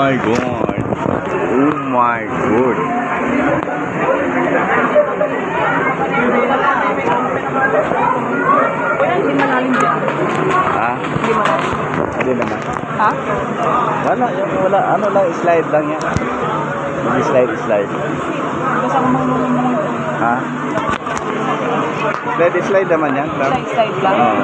my god. Oh my god. Hindi malalim dyan. Ha? Hindi malalim. Hindi naman. Ha? Wala. Ano lang, slide lang yan. Slide. Basta kung mga Ha? Slide naman yan. slide lang. Oo.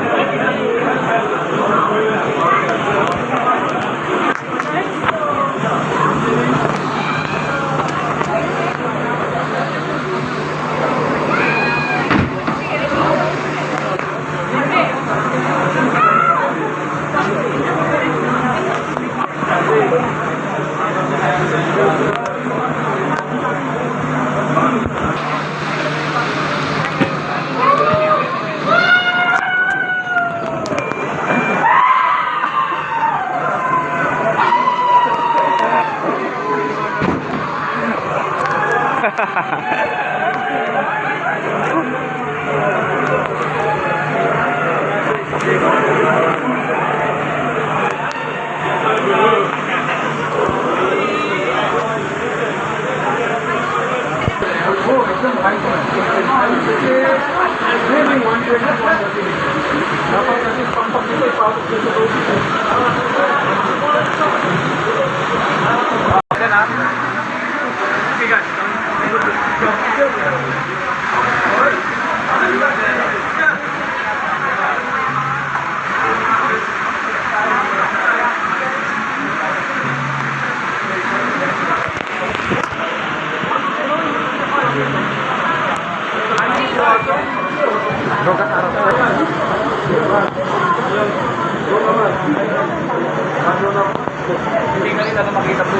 Hindi ka rin na makita po.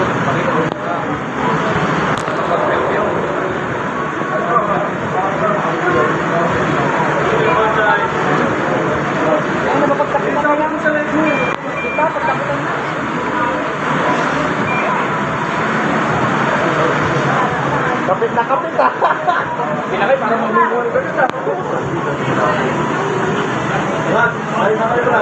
Kapit na kapit ah. Pinakay para magluluwan ka na. Ay, nakay ba?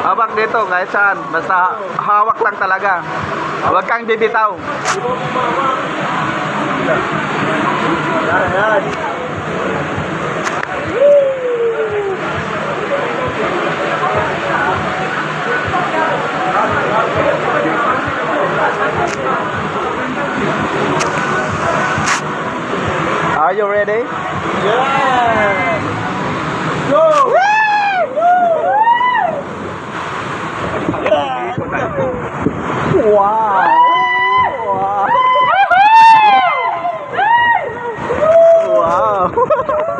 Hawak dito kahit saan. Basta hawak lang talaga. Huwag kang bibitaw. Yan. Are you ready? Yeah. Go. Wow. Wow. Wow.